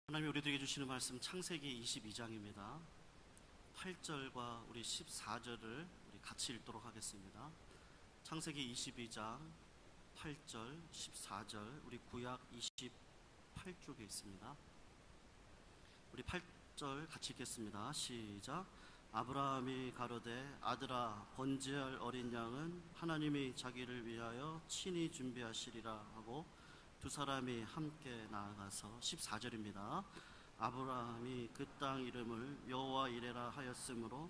하나님이 우리들에게 주시는 말씀 창세기 22장입니다. 8절과 우리 14절을 우리 같이 읽도록 하겠습니다. 창세기 22장 8절, 14절, 우리 구약 28쪽에 있습니다. 우리 8절 같이 읽겠습니다. 시작. 아브라함이 가로되 아들아 번제할 어린 양은 하나님이 자기를 위하여 친히 준비하시리라 하고 두 사람이 함께 나아가서 14절입니다. 아브라함이 그 땅 이름을 여호와 이레라 하였으므로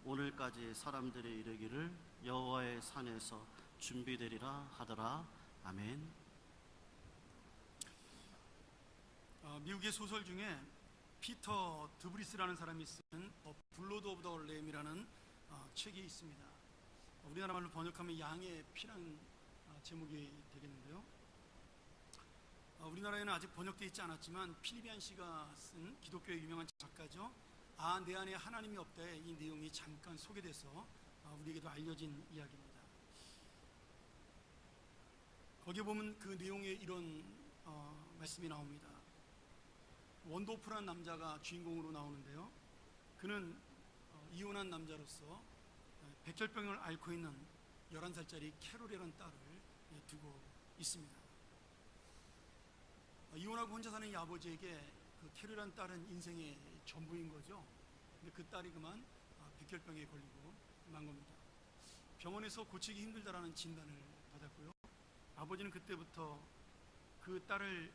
오늘까지 사람들이 이르기를 여호와의 산에서 준비되리라 하더라. 아멘. 미국의 소설 중에 피터 드브리스라는 사람이 쓴 블러드 오브 더 램이라는 책이 있습니다. 우리나라 말로 번역하면 양의 피라는 제목이 되겠는데요. 우리나라에는 아직 번역되어 있지 않았지만 필리비안 씨가 쓴 기독교의 유명한 작가죠. 내 안에 하나님이 없다의 이 내용이 잠깐 소개돼서 우리에게도 알려진 이야기입니다. 거기에 보면 그 내용에 이런 말씀이 나옵니다. 원도프라는 남자가 주인공으로 나오는데요. 그는 이혼한 남자로서 백혈병을 앓고 있는 11살짜리 캐롤이라는 딸을 두고 있습니다. 이혼하고 혼자 사는 이 아버지에게 그 캐롤이라는 딸은 인생의 전부인 거죠. 근데 그 딸이 그만 백혈병에 걸리고 만 겁니다. 병원에서 고치기 힘들다라는 진단을 받았고요. 아버지는 그때부터 그 딸을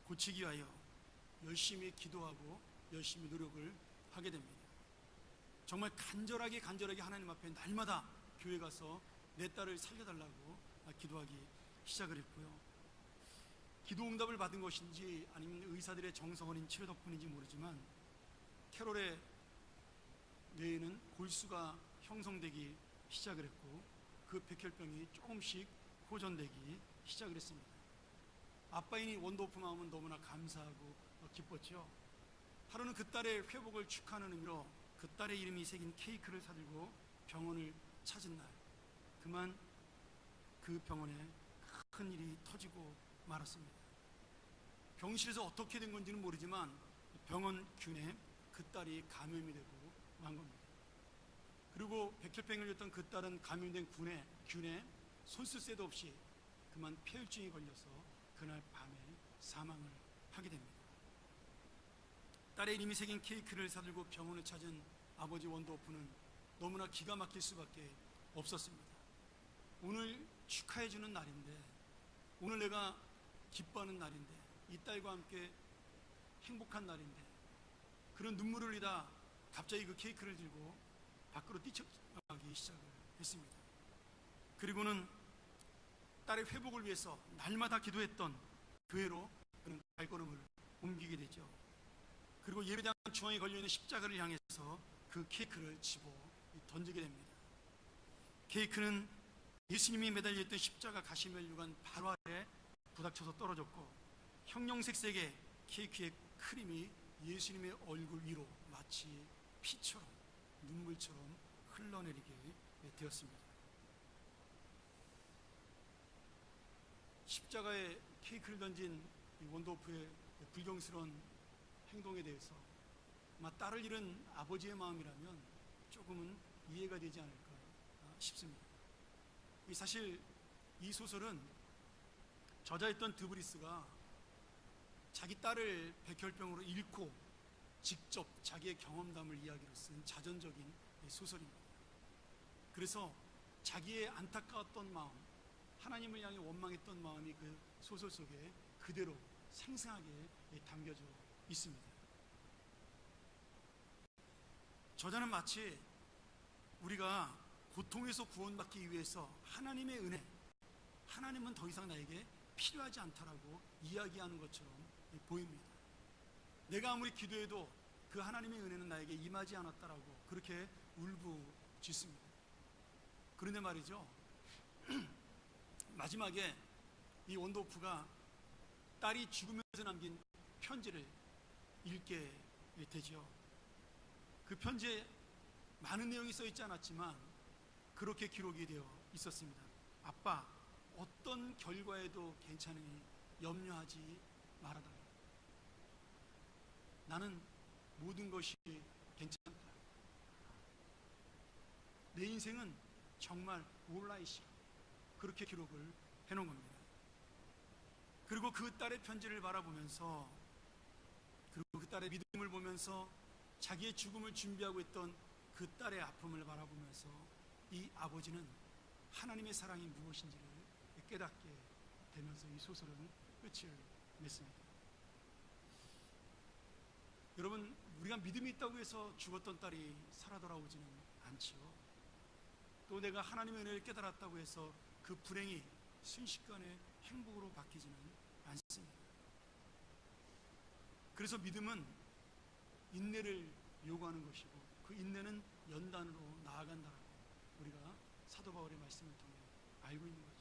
고치기 위하여 열심히 기도하고 열심히 노력을 하게 됩니다. 정말 간절하게 하나님 앞에 날마다 교회 가서 내 딸을 살려달라고 기도하기 시작을 했고요. 기도 응답을 받은 것인지 아니면 의사들의 정성 어린 치료 덕분인지 모르지만 캐롤의 뇌에는 골수가 형성되기 시작을 했고 그 백혈병이 조금씩 호전되기 시작을 했습니다. 아빠인 이 원도프 마음은 너무나 감사하고 기뻤죠. 하루는 그 딸의 회복을 축하하는 의미로 그 딸의 이름이 새긴 케이크를 사들고 병원을 찾은 날, 그만 그 병원에 큰 일이 터지고 말았습니다. 병실에서 어떻게 된 건지는 모르지만 병원 균에 그 딸이 감염이 되고 만 겁니다. 그리고 백혈병을 앓던 그 딸은 감염된 균에 손 쓸 새도 없이 그만 폐혈증이 걸려서 그날 밤에 사망을 하게 됩니다. 딸의 이름이 새긴 케이크를 사들고 병원을 찾은 아버지 원도프는 너무나 기가 막힐 수밖에 없었습니다. 오늘 축하해주는 날인데, 오늘 내가 기뻐하는 날인데, 이 딸과 함께 행복한 날인데, 그런 눈물을 흘리다 갑자기 그 케이크를 들고 밖으로 뛰쳐나가기 시작을 했습니다. 그리고는 딸의 회복을 위해서 날마다 기도했던 교회로 그는 발걸음을 옮기게 되죠. 그리고 예배당 중앙에 걸려있는 십자가를 향해서 그 케이크를 집어 던지게 됩니다. 케이크는 예수님이 매달려있던 십자가 가시면류관 바로 아래 부닥쳐서 떨어졌고, 형형색색의 케이크의 크림이 예수님의 얼굴 위로 마치 피처럼 눈물처럼 흘러내리게 되었습니다. 십자가에 케이크를 던진 원도프의 불경스러운 행동에 대해서 아마 딸을 잃은 아버지의 마음이라면 조금은 이해가 되지 않을까 싶습니다. 사실 이 소설은 저자였던 드브리스가 자기 딸을 백혈병으로 잃고 직접 자기의 경험담을 이야기로 쓴 자전적인 소설입니다. 그래서 자기의 안타까웠던 마음, 하나님을 향해 원망했던 마음이 그 소설 속에 그대로 생생하게 담겨져 있습니다. 저자는 마치 우리가 고통에서 구원받기 위해서 하나님의 은혜, 하나님은 더 이상 나에게 필요하지 않다라고 이야기하는 것처럼 보입니다. 내가 아무리 기도해도 그 하나님의 은혜는 나에게 임하지 않았다라고 그렇게 울부짖습니다. 그런데 말이죠, 마지막에 이 원도프가 딸이 죽으면서 남긴 편지를 읽게 되죠. 그 편지에 많은 내용이 써 있지 않았지만 그렇게 기록이 되어 있었습니다. 아빠, 어떤 결과에도 괜찮으니 염려하지 말아달라. 나는 모든 것이 괜찮다. 내 인생은 정말 올라이시라. 그렇게 기록을 해놓은 겁니다. 그리고 그 딸의 편지를 바라보면서, 그리고 그 딸의 믿음을 보면서, 자기의 죽음을 준비하고 있던 그 딸의 아픔을 바라보면서 이 아버지는 하나님의 사랑이 무엇인지를 깨닫게 되면서 이 소설은 끝을 맺습니다. 여러분, 우리가 믿음이 있다고 해서 죽었던 딸이 살아 돌아오지는 않지요. 또 내가 하나님의 은혜를 깨달았다고 해서 그 불행이 순식간에 행복으로 바뀌지는 않습니다. 그래서 믿음은 인내를 요구하는 것이고, 그 인내는 연단으로 나아간다라고 우리가 사도 바울의 말씀을 통해 알고 있는 거죠.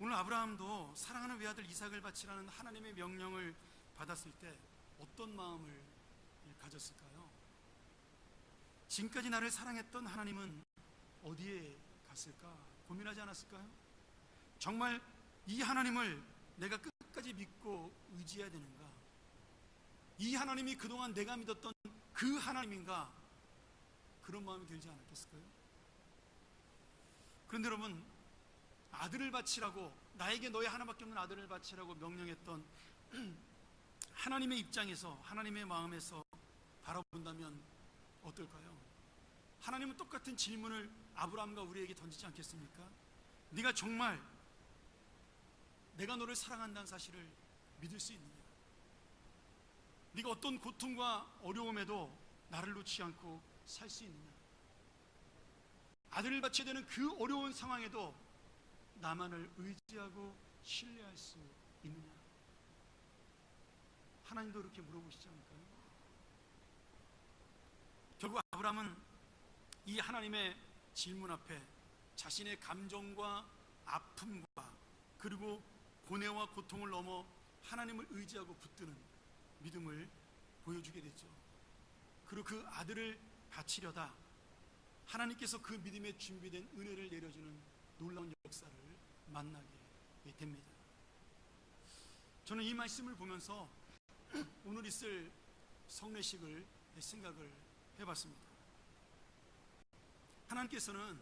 오늘 아브라함도 사랑하는 외아들 이삭을 바치라는 하나님의 명령을 받았을 때 어떤 마음을 가졌을까요? 지금까지 나를 사랑했던 하나님은 어디에 갔을까? 고민하지 않았을까요? 정말 이 하나님을 내가 끝까지 믿고 의지해야 되는가? 이 하나님이 그동안 내가 믿었던 그 하나님인가? 그런 마음이 들지 않았겠을까요? 그런데 여러분, 아들을 바치라고, 나에게 너의 하나밖에 없는 아들을 바치라고 명령했던 하나님의 입장에서, 하나님의 마음에서 바라본다면 어떨까요? 하나님은 똑같은 질문을 아브라함과 우리에게 던지지 않겠습니까? 네가 정말 내가 너를 사랑한다는 사실을 믿을 수 있느냐? 네가 어떤 고통과 어려움에도 나를 놓지 않고 살 수 있느냐? 아들을 바쳐야 되는 그 어려운 상황에도 나만을 의지하고 신뢰할 수 있느냐? 하나님도 그렇게 물어보시지 않을까요? 결국 아브라함은 이 하나님의 질문 앞에 자신의 감정과 아픔과 그리고 고뇌와 고통을 넘어 하나님을 의지하고 붙드는 믿음을 보여주게 됐죠. 그리고 그 아들을 바치려다 하나님께서 그 믿음에 준비된 은혜를 내려주는 놀라운 역사를 만나게 됩니다. 저는 이 말씀을 보면서 오늘 있을 성례식을 생각을 해봤습니다. 하나님께서는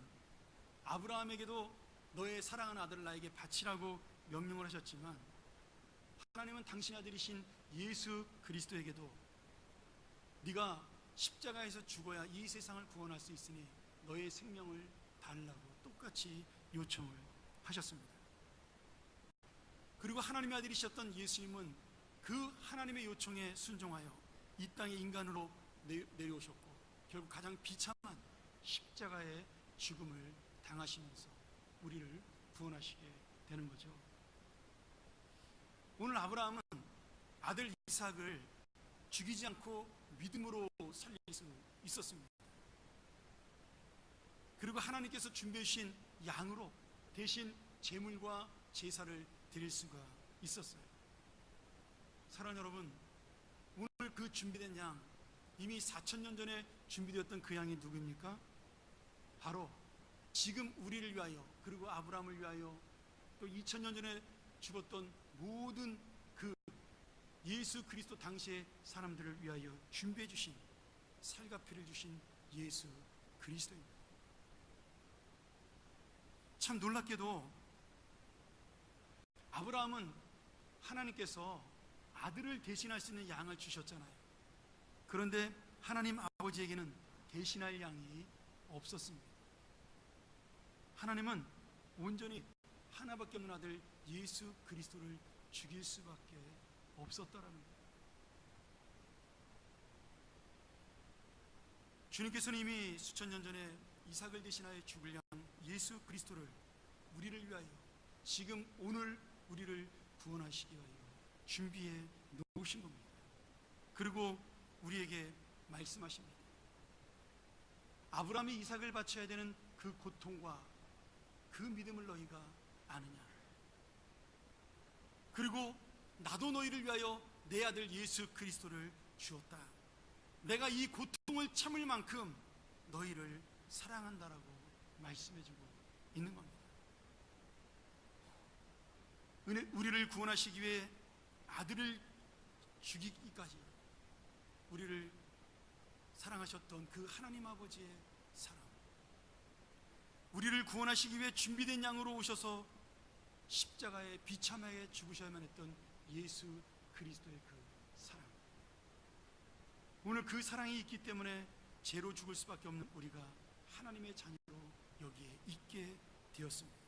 아브라함에게도 너의 사랑하는 아들을 나에게 바치라고 명령을 하셨지만, 하나님은 당신 아들이신 예수 그리스도에게도 네가 십자가에서 죽어야 이 세상을 구원할 수 있으니 너의 생명을 달라고 똑같이 요청을 하셨습니다. 그리고 하나님의 아들이셨던 예수님은 그 하나님의 요청에 순종하여 이 땅에 인간으로 내려오셨고, 결국 가장 비참한 십자가의 죽음을 당하시면서 우리를 구원하시게 되는 거죠. 오늘 아브라함은 아들 이삭을 죽이지 않고 믿음으로 살릴 수 있었습니다. 그리고 하나님께서 준비해 주신 양으로 대신 제물과 제사를 드릴 수가 있었어요. 사랑하는 여러분, 오늘 그 준비된 양, 이미 4,000년 전에 준비되었던 그 양이 누구입니까? 바로 지금 우리를 위하여, 그리고 아브라함을 위하여, 또 2000년 전에 죽었던 모든 그 예수 그리스도 당시의 사람들을 위하여 준비해 주신, 살과 피를 주신 예수 그리스도입니다. 참 놀랍게도 아브라함은 하나님께서 아들을 대신할 수 있는 양을 주셨잖아요. 그런데 하나님 아버지에게는 대신할 양이 없었습니다. 하나님은 온전히 하나밖에 없는 아들 예수 그리스도를 죽일 수밖에 없었다라는 거예요. 주님께서는 이미 수천 년 전에 이삭을 대신하여 죽을 양 예수 그리스도를 우리를 위하여, 지금 오늘 우리를 구원하시기 위하여 준비해 놓으신 겁니다. 그리고 우리에게 말씀하십니다. 아브라함이 이삭을 바쳐야 되는 그 고통과 그 믿음을 너희가 아느냐? 그리고 나도 너희를 위하여 내 아들 예수 그리스도를 주었다. 내가 이 고통을 참을 만큼 너희를 사랑한다라고 말씀해주고 있는 겁니다. 우리를 구원하시기 위해 아들을 죽이기까지 우리를 사랑하셨던 그 하나님 아버지의 사랑, 우리를 구원하시기 위해 준비된 양으로 오셔서 십자가에 비참하게 죽으셔야만 했던 예수 그리스도의 그 사랑, 오늘 그 사랑이 있기 때문에 죄로 죽을 수밖에 없는 우리가 하나님의 자녀로 여기에 있게 되었습니다.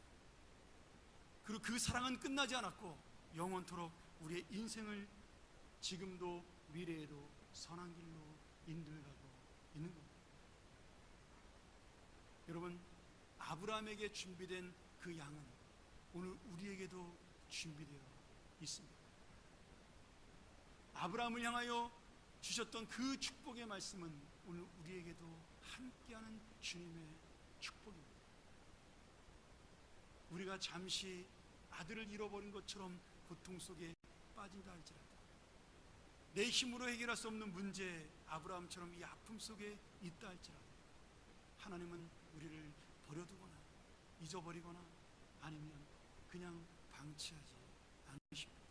그리고 그 사랑은 끝나지 않았고 영원토록 우리의 인생을 지금도 미래에도 선한 길로 인도해가고 있는 겁니다. 여러분, 아브라함에게 준비된 그 양은 오늘 우리에게도 준비되어 있습니다. 아브라함을 향하여 주셨던 그 축복의 말씀은 오늘 우리에게도 함께하는 주님의 축복입니다. 우리가 잠시 아들을 잃어버린 것처럼 고통 속에 빠진다 할지라도, 내 힘으로 해결할 수 없는 문제, 아브라함처럼 이 아픔 속에 있다 할지라도 하나님은 우리를 버려두거나 잊어버리거나 아니면 그냥 방치하지 않으십니다.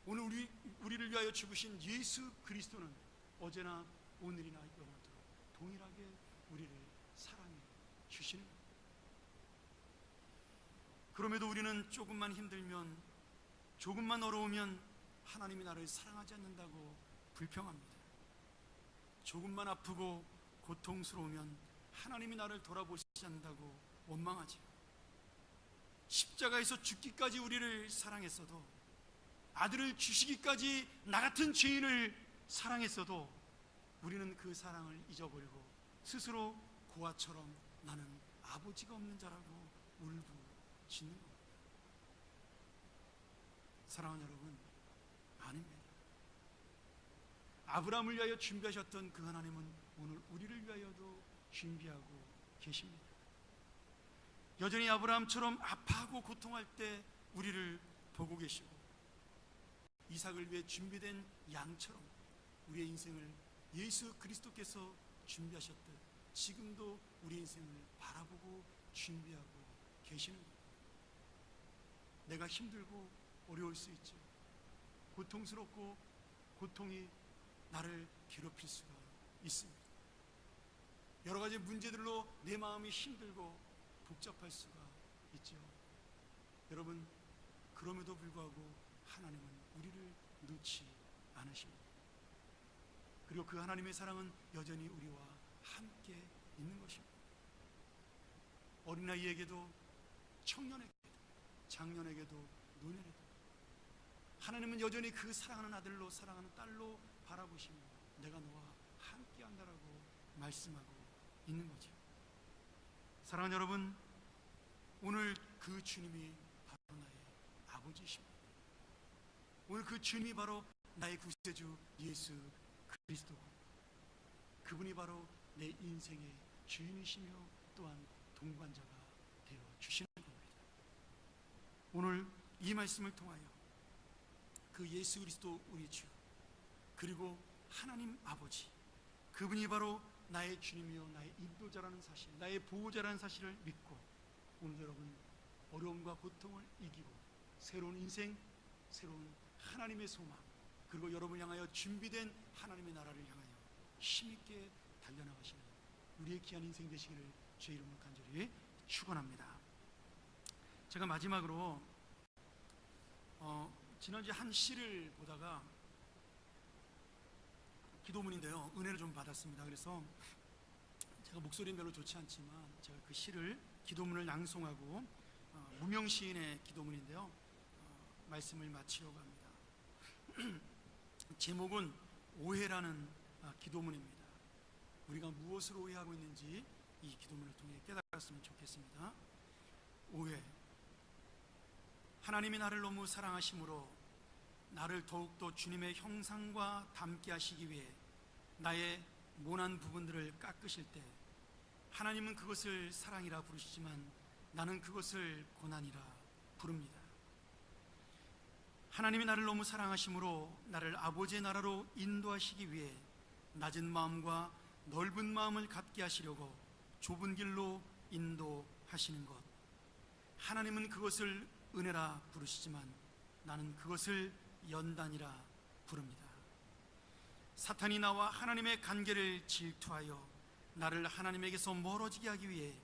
오늘 우리를 위하여 죽으신 예수 그리스도는 어제나 오늘이나 영원토록 동일하게 우리를 사랑해 주시는 겁니다. 그럼에도 우리는 조금만 힘들면, 조금만 어려우면 하나님이 나를 사랑하지 않는다고 불평합니다. 조금만 아프고 고통스러우면 하나님이 나를 돌아보시지 않는다고 원망하죠. 십자가에서 죽기까지 우리를 사랑했어도, 아들을 주시기까지 나 같은 죄인을 사랑했어도 우리는 그 사랑을 잊어버리고 스스로 고아처럼 나는 아버지가 없는 자라고 울부짖는 겁니다. 사랑하는 여러분, 아닙니다. 아브라함을 위하여 준비하셨던 그 하나님은 오늘 우리를 위하여도 준비하고 계십니다. 여전히 아브라함처럼 아파하고 고통할 때 우리를 보고 계시고, 이삭을 위해 준비된 양처럼 우리의 인생을 예수 그리스도께서 준비하셨듯 지금도 우리 인생을 바라보고 준비하고 계시는 겁니다. 내가 힘들고 어려울 수 있죠. 고통스럽고 고통이 나를 괴롭힐 수가 있습니다. 여러 가지 문제들로 내 마음이 힘들고 복잡할 수가 있죠. 여러분, 그럼에도 불구하고 하나님은 우리를 놓지 않으십니다. 그리고 그 하나님의 사랑은 여전히 우리와 함께 있는 것입니다. 어린아이에게도 청년에게도 장년에게도 노년에게도 하나님은 여전히 그 사랑하는 아들로, 사랑하는 딸로 바라보시며 내가 너와 함께 한다라고 말씀하고 있는 거죠. 사랑하는 여러분, 오늘 그 주님이 바로 나의 아버지이십니다. 오늘 그 주님이 바로 나의 구세주 예수 그리스도고, 그분이 바로 내 인생의 주인이시며 또한 동반자가 되어 주시는 겁니다. 오늘 이 말씀을 통하여 그 예수 그리스도 우리 주, 그리고 하나님 아버지, 그분이 바로 나의 주님이요 나의 인도자라는 사실, 나의 보호자라는 사실을 믿고 오늘 여러분 어려움과 고통을 이기고 새로운 인생, 새로운 하나님의 소망, 그리고 여러분을 향하여 준비된 하나님의 나라를 향하여 힘있게 달려나가시는 우리의 귀한 인생 되시기를 주의 이름으로 간절히 축원합니다. 제가 마지막으로 지난주에 한 시를 보다가 기도문인데요, 은혜를 좀 받았습니다. 그래서 제가 목소리는 별로 좋지 않지만 제가 그 시를, 기도문을 낭송하고 무명 시인의 기도문인데요, 말씀을 마치려고 합니다. 제목은 오해라는 기도문입니다. 우리가 무엇을 오해하고 있는지 이 기도문을 통해 깨달았으면 좋겠습니다. 오해. 하나님이 나를 너무 사랑하심으로 나를 더욱더 주님의 형상과 닮게 하시기 위해 나의 모난 부분들을 깎으실 때 하나님은 그것을 사랑이라 부르시지만 나는 그것을 고난이라 부릅니다. 하나님이 나를 너무 사랑하심으로 나를 아버지의 나라로 인도하시기 위해 낮은 마음과 넓은 마음을 갖게 하시려고 좁은 길로 인도하시는 것, 하나님은 그것을 은혜라 부르시지만 나는 그것을 연단이라 부릅니다. 사탄이 나와 하나님의 관계를 질투하여 나를 하나님에게서 멀어지게 하기 위해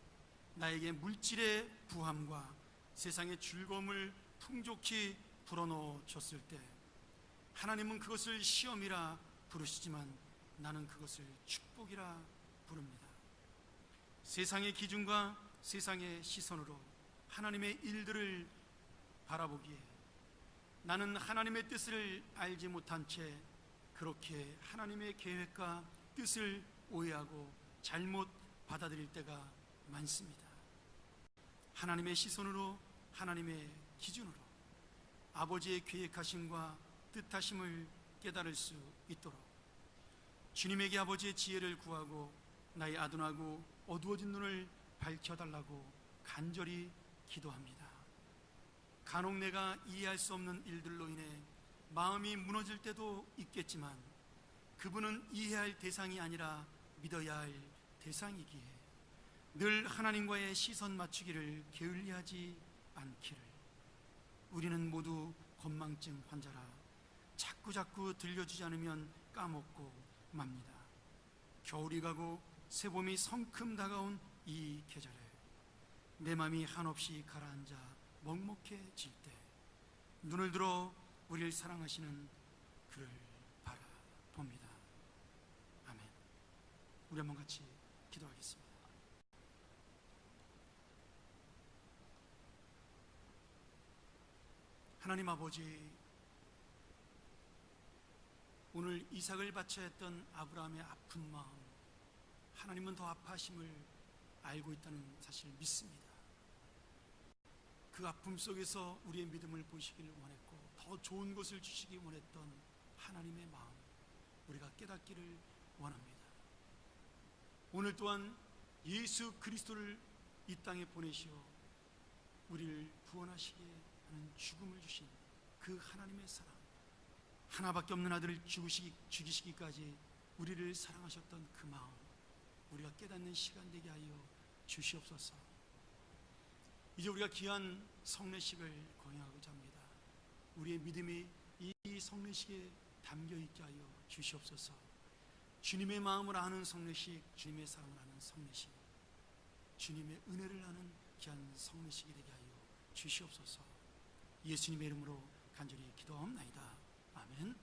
나에게 물질의 부함과 세상의 즐거움을 풍족히 불어넣어 줬을 때 하나님은 그것을 시험이라 부르시지만 나는 그것을 축복이라 부릅니다. 세상의 기준과 세상의 시선으로 하나님의 일들을 바라보기에 나는 하나님의 뜻을 알지 못한 채 그렇게 하나님의 계획과 뜻을 오해하고 잘못 받아들일 때가 많습니다. 하나님의 시선으로, 하나님의 기준으로 아버지의 계획하심과 뜻하심을 깨달을 수 있도록 주님에게 아버지의 지혜를 구하고 나의 아둔하고 어두워진 눈을 밝혀달라고 간절히 기도합니다. 간혹 내가 이해할 수 없는 일들로 인해 마음이 무너질 때도 있겠지만 그분은 이해할 대상이 아니라 믿어야 할 대상이기에 늘 하나님과의 시선 맞추기를 게을리하지 않기를. 우리는 모두 건망증 환자라 자꾸자꾸 들려주지 않으면 까먹고 맙니다. 겨울이 가고 새봄이 성큼 다가온 이 계절에 내 마음이 한없이 가라앉아 먹먹해질 때 눈을 들어 우리를 사랑하시는 그를 바라봅니다. 아멘. 우리 한번 같이 기도하겠습니다. 하나님 아버지, 오늘 이삭을 바쳐야 했던 아브라함의 아픈 마음, 하나님은 더 아파하심을 알고 있다는 사실을 믿습니다. 그 아픔 속에서 우리의 믿음을 보시기를 원했고 더 좋은 것을 주시기 원했던 하나님의 마음, 우리가 깨닫기를 원합니다. 오늘 또한 예수 그리스도를 이 땅에 보내시어 우리를 구원하시게 하는 죽음을 주신 그 하나님의 사랑, 하나밖에 없는 아들을 죽이시기까지 우리를 사랑하셨던 그 마음, 우리가 깨닫는 시간 되게 하여 주시옵소서. 이제 우리가 귀한 성례식을 거행하고자 합니다. 우리의 믿음이 이 성례식에 담겨 있게 하여 주시옵소서. 주님의 마음을 아는 성례식, 주님의 사랑을 아는 성례식, 주님의 은혜를 아는 귀한 성례식이 되게 하여 주시옵소서. 예수님의 이름으로 간절히 기도하옵나이다. 아멘.